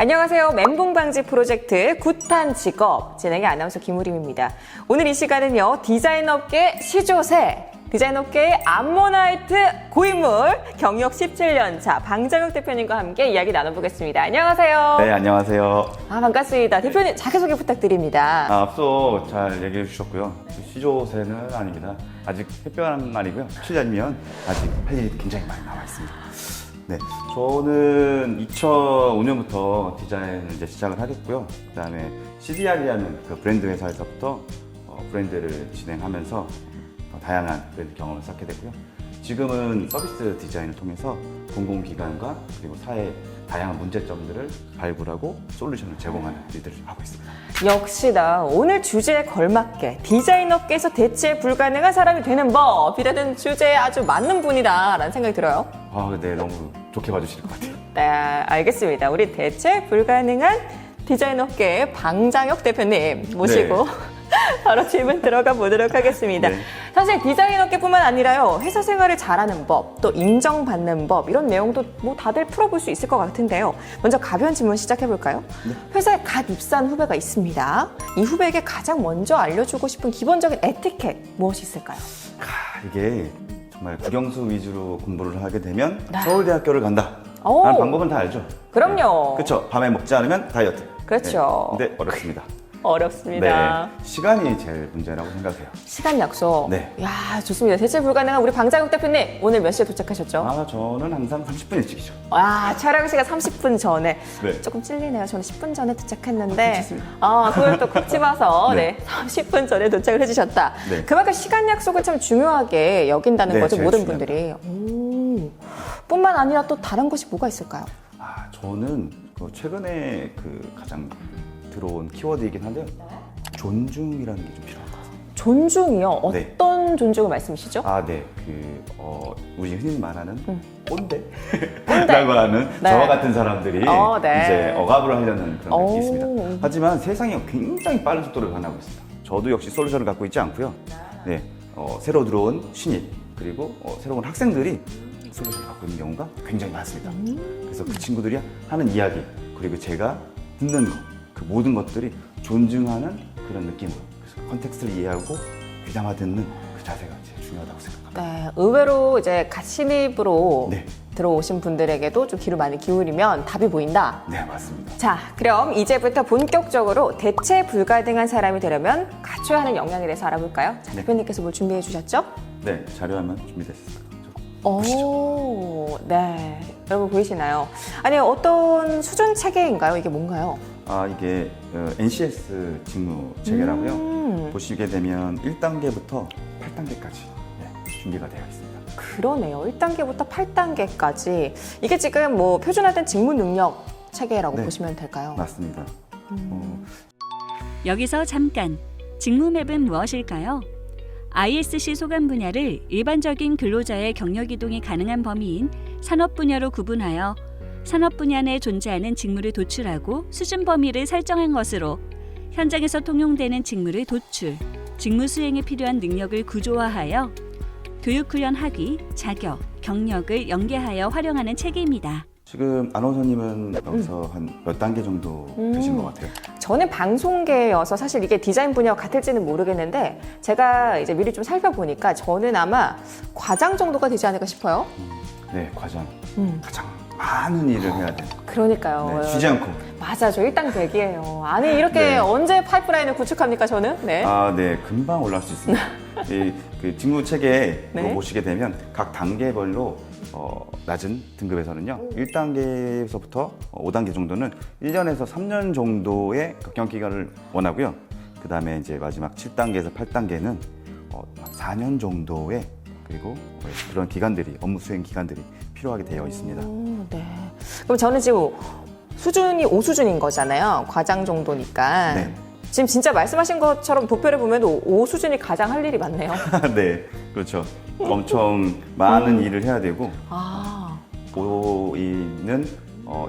안녕하세요. 멘붕 방지 프로젝트 굿한 직업 진행의 아나운서 김우림입니다. 오늘 이 시간은요. 디자인업계 시조새, 디자인업계의 암모나이트 고인물, 경력 17년 차 방장혁 대표님과 함께 이야기 나눠보겠습니다. 안녕하세요. 네, 안녕하세요. 반갑습니다. 대표님 자기소개 부탁드립니다. 앞서 잘 얘기해 주셨고요. 시조새는 아닙니다. 아직 특별한 말이고요. 7년이면 아직 할 일이 굉장히 많이 남아 있습니다. 네, 저는 2005년부터 디자인을 이제 시작을 하겠고요. 그 다음에 CDR이라는 그 브랜드 회사에서부터 브랜드를 진행하면서 다양한 브랜드 경험을 쌓게 됐고요. 지금은 서비스 디자인을 통해서 공공기관과 그리고 사회의 다양한 문제점들을 발굴하고 솔루션을 제공하는 일들을 하고 있습니다. 역시나 오늘 주제에 걸맞게 디자인업계에서 대체 불가능한 사람이 되는 법이라는 주제에 아주 맞는 분이다라는 생각이 들어요. 네, 너무 좋게 봐주실 것 같아요. 네, 알겠습니다. 우리 대체 불가능한 디자인업계의 방장혁 대표님 모시고 바로 질문 들어가 보도록 하겠습니다. 네. 사실 디자인업계뿐만 아니라요. 회사 생활을 잘하는 법, 또 인정받는 법 이런 내용도 뭐 다들 풀어볼 수 있을 것 같은데요. 먼저 가벼운 질문 시작해볼까요? 네. 회사에 갓 입사한 후배가 있습니다. 이 후배에게 가장 먼저 알려주고 싶은 기본적인 에티켓 무엇이 있을까요? 이게 정말 국영수 위주로 공부를 하게 되면 네. 서울대학교를 간다. 오. 라는 방법은 다 알죠? 그럼요. 그렇죠. 밤에 먹지 않으면 다이어트. 그렇죠. 네, 근데 어렵습니다. 어렵습니다. 네, 시간이 제일 문제라고 생각해요. 시간 약속. 네. 야, 좋습니다. 대체 불가능한 우리 방장혁 대표님 오늘 몇 시에 도착하셨죠? 저는 항상 30분 일찍이죠. 와, 촬영 시간 30분 전에. 네. 조금 찔리네요. 저는 10분 전에 도착했는데. 괜찮습니다. 그걸 또 콕 집어서 네. 30분 전에 도착을 해주셨다. 네. 그만큼 시간 약속을 참 중요하게 여긴다는 네, 거죠. 제일 모든 중요합니다. 분들이. 뿐만 아니라 또 다른 것이 뭐가 있을까요? 저는 최근에 가장 들어온 키워드이긴 한데요. 존중이라는 게 좀 필요한 것 같아요. 존중이요? 네. 어떤 존중을 말씀이시죠? 네. 우리 흔히 말하는 꼰대? 꼰대. 라고 하는 네. 저와 같은 사람들이 네. 이제 억압을 하려는 그런 오. 것이 있습니다. 하지만 세상이 굉장히 빠른 속도로 변하고 있습니다. 저도 역시 솔루션을 갖고 있지 않고요. 네. 새로 들어온 신입 그리고 새로운 학생들이 솔루션을 갖고 있는 경우가 굉장히 많습니다. 그래서 그 친구들이 하는 이야기 그리고 제가 듣는 것, 그 모든 것들이 존중하는 그런 느낌으로 그래서 컨텍스트를 이해하고 귀담아 듣는 그 자세가 제일 중요하다고 생각합니다. 네, 의외로 이제 갓 신입으로 네. 들어오신 분들에게도 좀 귀를 많이 기울이면 답이 보인다. 네, 맞습니다. 자, 그럼 이제부터 본격적으로 대체 불가능한 사람이 되려면 갖춰야 하는 역량에 대해서 알아볼까요? 자, 네. 대표님께서 뭘 준비해 주셨죠? 네, 자료화면 준비됐습니다. 오, 네. 여러분 보이시나요? 아니, 어떤 수준 체계인가요? 이게 뭔가요? 이게 NCS 직무 체계라고요. 보시게 되면 1단계부터 8단계까지 준비가 되어 있습니다. 그러네요. 1단계부터 8단계까지. 이게 지금 뭐 표준화된 직무 능력 체계라고 네. 보시면 될까요? 맞습니다. 여기서 잠깐, 직무맵은 무엇일까요? ISC 소관 분야를 일반적인 근로자의 경력 이동이 가능한 범위인 산업 분야로 구분하여 산업 분야 내에 존재하는 직무를 도출하고 수준 범위를 설정한 것으로 현장에서 통용되는 직무를 도출, 직무 수행에 필요한 능력을 구조화하여 교육훈련 학위, 자격, 경력을 연계하여 활용하는 체계입니다. 지금 아나운서님은 여기서 한 몇 단계 정도 되신 것 같아요? 저는 방송계여서 사실 이게 디자인 분야와 같을지는 모르겠는데 제가 이제 미리 좀 살펴보니까 저는 아마 과장 정도가 되지 않을까 싶어요. 네, 가장 많은 일을 해야 돼요. 그러니까요. 네, 쉬지 않고. 맞아, 저 일당 대기예요. 아니 이렇게 네. 언제 파이프라인을 구축합니까 저는? 네. 네, 금방 올라갈 수 있습니다. 그 직무 체계에 네. 보시게 되면 각 단계별로 낮은 등급에서는요 1단계에서부터 5단계 정도는 1년에서 3년 정도의 경험 기간을 원하고요. 그 다음에 이제 마지막 7단계에서 8단계는 4년 정도의 그리고 그런 기간들이 업무 수행 기간들이 필요하게 되어 있습니다. 네. 그럼 저는 지금 수준이 5수준인 거잖아요. 과장 정도니까. 네. 지금 진짜 말씀하신 것처럼 도표를 보면 5수준이 가장 할 일이 많네요. 네, 그렇죠. 엄청 많은 일을 해야 되고 보이는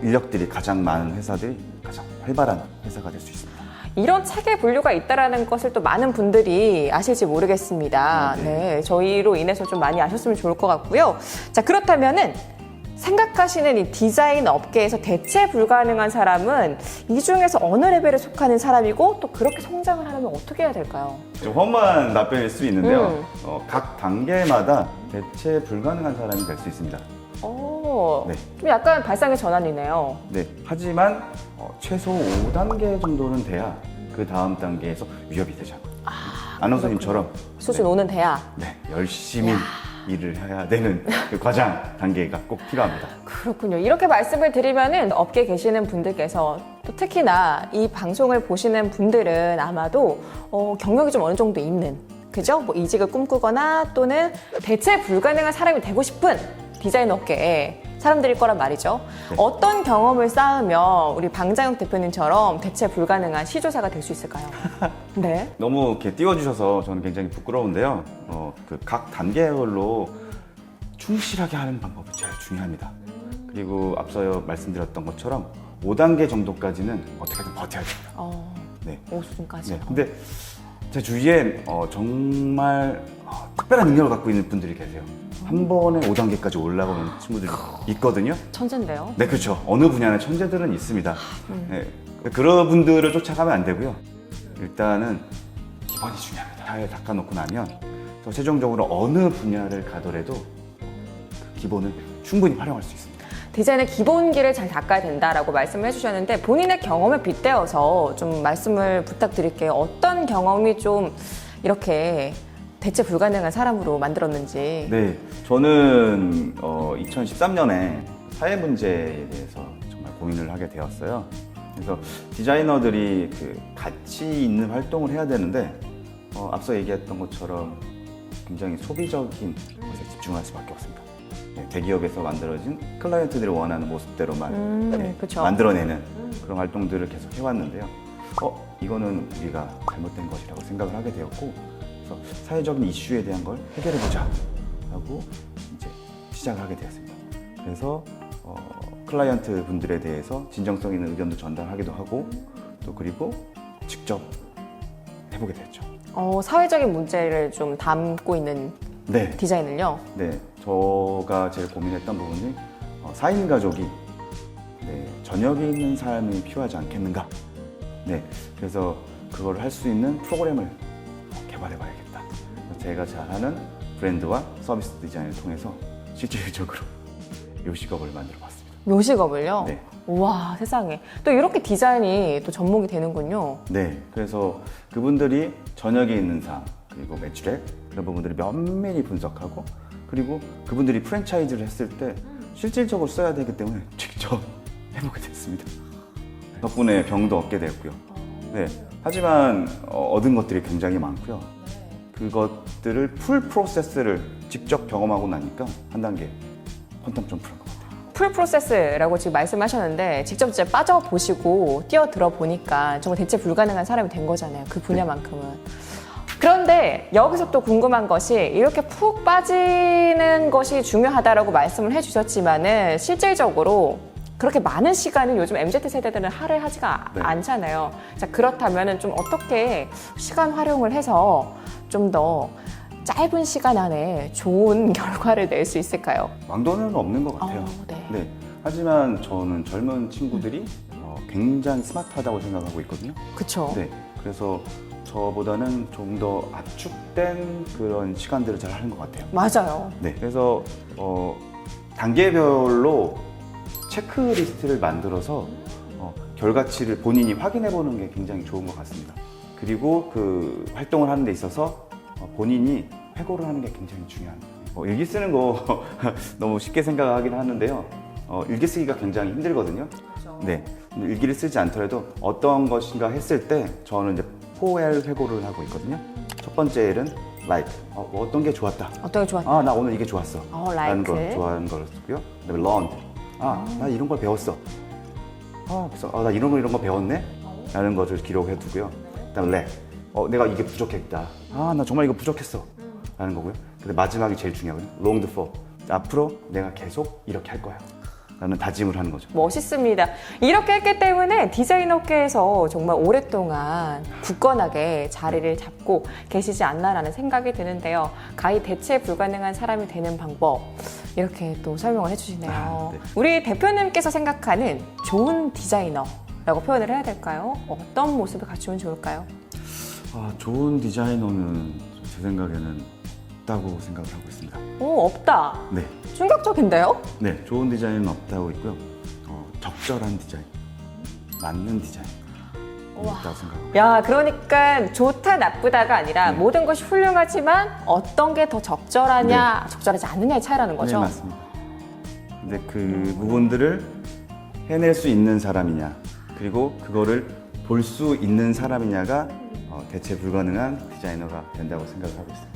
인력들이 가장 많은 회사들이 가장 활발한 회사가 될 수 있습니다. 이런 체계 분류가 있다는 것을 또 많은 분들이 아실지 모르겠습니다. 네. 네, 저희로 인해서 좀 많이 아셨으면 좋을 것 같고요. 자, 그렇다면은 생각하시는 이 디자인 업계에서 대체 불가능한 사람은 이 중에서 어느 레벨에 속하는 사람이고 또 그렇게 성장을 하려면 어떻게 해야 될까요? 좀 험한 답변일 수 있는데요. 각 단계마다 대체 불가능한 사람이 될 수 있습니다. 네. 좀 약간 발상의 전환이네요. 네. 하지만 최소 5단계 정도는 돼야 그 다음 단계에서 위협이 되지 않아요. 아나운서님처럼 수준 5는 돼야. 네, 열심히 일을 해야 되는 그 과장 단계가 꼭 필요합니다. 그렇군요. 이렇게 말씀을 드리면은 업계에 계시는 분들께서 또 특히나 이 방송을 보시는 분들은 아마도 경력이 좀 어느 정도 있는, 그죠? 뭐 이직을 꿈꾸거나 또는 대체 불가능한 사람이 되고 싶은 디자인 업계에 사람들일 거란 말이죠. 네. 어떤 경험을 쌓으면 우리 방장혁 대표님처럼 대체 불가능한 시조사가 될 수 있을까요? 네. 너무 이렇게 띄워주셔서 저는 굉장히 부끄러운데요. 그 각 단계별로 충실하게 하는 방법이 제일 중요합니다. 그리고 앞서 말씀드렸던 것처럼 5단계 정도까지는 어떻게든 버텨야 됩니다. 네. 5수준까지. 네. 근데 제 주위에 정말 특별한 능력을 갖고 있는 분들이 계세요. 한 번에 5단계까지 올라오는 친구들이 있거든요. 천재인데요. 네, 그렇죠. 어느 분야는 천재들은 있습니다. 네, 그런 분들을 쫓아가면 안 되고요. 일단은 기본이 중요합니다. 잘 닦아놓고 나면 또 최종적으로 어느 분야를 가더라도 그 기본을 충분히 활용할 수 있습니다. 디자인의 기본기를 잘 닦아야 된다라고 말씀을 해주셨는데 본인의 경험에 빗대어서 좀 말씀을 부탁드릴게요. 어떤 경험이 좀 이렇게 대체 불가능한 사람으로 만들었는지. 네, 저는 2013년에 사회 문제에 대해서 정말 고민을 하게 되었어요. 그래서 디자이너들이 그 가치 있는 활동을 해야 되는데 앞서 얘기했던 것처럼 굉장히 소비적인 것에 집중할 수밖에 없습니다. 네, 대기업에서 만들어진 클라이언트들이 원하는 모습대로만 그쵸. 만들어내는 그런 활동들을 계속 해왔는데요. 이거는 우리가 잘못된 것이라고 생각을 하게 되었고, 그래서 사회적인 이슈에 대한 걸 해결해보자 하고 이제 시작을 하게 되었습니다. 그래서 클라이언트 분들에 대해서 진정성 있는 의견도 전달하기도 하고 또 그리고 직접 해보게 됐죠. 사회적인 문제를 좀 담고 있는 네. 디자인을요? 네, 제가 제일 고민했던 부분이 4인 가족이 저녁에 있는 삶이 필요하지 않겠는가. 네, 그래서 그걸 할 수 있는 프로그램을 개발해봐야겠다. 제가 잘하는 브랜드와 서비스 디자인을 통해서 실질적으로 요식업을 만들어봤습니다. 요식업을요? 네. 우와, 세상에. 또 이렇게 디자인이 또 접목이 되는군요. 네, 그래서 그분들이 저녁에 있는 삶 그리고 매출액 그런 부분들을 면밀히 분석하고 그리고 그분들이 프랜차이즈를 했을 때 실질적으로 써야 되기 때문에 직접 해보게 됐습니다. 덕분에 병도 얻게 됐고요. 네, 하지만 얻은 것들이 굉장히 많고요. 그것들을 풀 프로세스를 직접 경험하고 나니까 한 단계 퀀텀 점프한 것 같아요. 풀 프로세스라고 지금 말씀하셨는데 직접 이제 빠져보시고 뛰어들어 보니까 정말 대체 불가능한 사람이 된 거잖아요. 그 분야만큼은. 그런데 여기서 또 궁금한 것이 이렇게 푹 빠지는 것이 중요하다라고 말씀을 해주셨지만은 실질적으로 그렇게 많은 시간을 요즘 MZ세대들은 할애하지가 네. 않잖아요. 자, 그렇다면 좀 어떻게 시간 활용을 해서 좀 더 짧은 시간 안에 좋은 결과를 낼 수 있을까요? 왕도는 없는 것 같아요. 네. 네. 하지만 저는 젊은 친구들이 굉장히 스마트하다고 생각하고 있거든요. 그쵸. 네. 그래서 저보다는 좀 더 압축된 그런 시간들을 잘 하는 것 같아요. 맞아요. 네. 그래서 단계별로 체크리스트를 만들어서 결과치를 본인이 확인해 보는 게 굉장히 좋은 것 같습니다. 그리고 그 활동을 하는 데 있어서 본인이 회고를 하는 게 굉장히 중요합니다. 일기 쓰는 거 너무 쉽게 생각하긴 하는데요. 일기 쓰기가 굉장히 힘들거든요. 네. 일기를 쓰지 않더라도 어떤 것인가 했을 때 저는 이제 4L 회고를 하고 있거든요. 첫 번째 L은 like, 어떤 게 좋았다. 어떤 게 좋았다? 나 오늘 이게 좋았어. 라는 걸 like. 좋아하는 걸 쓰고요. 그다음에 learned. 나 이런 걸 배웠어. 그래서 나 이런 거 배웠네. 라는 것을 기록해 두고요. 그다음에 lack. 내가 이게 부족했다. 나 정말 이거 부족했어. 라는 거고요. 근데 마지막이 제일 중요하거든요. longed for. 앞으로 내가 계속 이렇게 할 거야. 라는 다짐을 하는 거죠. 멋있습니다. 이렇게 했기 때문에 디자인 업계에서 정말 오랫동안 굳건하게 자리를 잡고 계시지 않나라는 생각이 드는데요. 가히 대체 불가능한 사람이 되는 방법 이렇게 또 설명을 해주시네요. 네. 우리 대표님께서 생각하는 좋은 디자이너라고 표현을 해야 될까요? 어떤 모습을 갖추면 좋을까요? 좋은 디자이너는 제 생각에는 없다고 생각을 하고 있습니다. 오, 없다. 네, 충격적인데요? 네, 좋은 디자인은 없다고 있고요. 적절한 디자인, 맞는 디자인 있다고 생각합니다. 야, 그러니까 좋다 나쁘다가 아니라 네. 모든 것이 훌륭하지만 어떤 게 더 적절하냐, 적절하지 않느냐의 차이라는 거죠. 네, 맞습니다. 근데 그 부분들을 해낼 수 있는 사람이냐, 그리고 그거를 볼 수 있는 사람이냐가 대체 불가능한 디자이너가 된다고 생각을 하고 있습니다.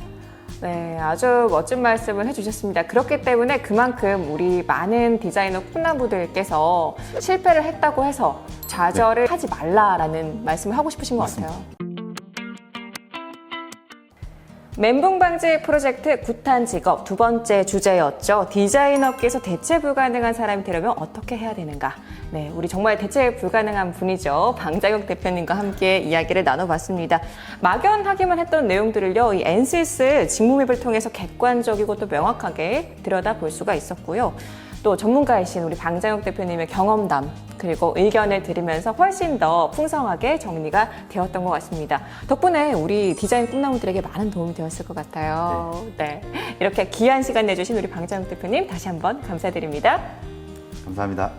네, 아주 멋진 말씀을 해주셨습니다. 그렇기 때문에 그만큼 우리 많은 디자이너 꿈나무들께서 실패를 했다고 해서 좌절을 하지 말라라는 말씀을 하고 싶으신 것 맞습니다. 같아요. 멘붕 방지 프로젝트 굿한 직업 두 번째 주제였죠. 디자인 업계에서 대체 불가능한 사람이 되려면 어떻게 해야 되는가? 네, 우리 정말 대체 불가능한 분이죠. 방장혁 대표님과 함께 이야기를 나눠봤습니다. 막연하기만 했던 내용들을요, 이 NCS 직무맵을 통해서 객관적이고 또 명확하게 들여다볼 수가 있었고요. 또 전문가이신 우리 방장혁 대표님의 경험담 그리고 의견을 들으면서 훨씬 더 풍성하게 정리가 되었던 것 같습니다. 덕분에 우리 디자인 꿈나무들에게 많은 도움이 되었을 것 같아요. 네. 이렇게 귀한 시간 내주신 우리 방장혁 대표님 다시 한번 감사드립니다. 감사합니다.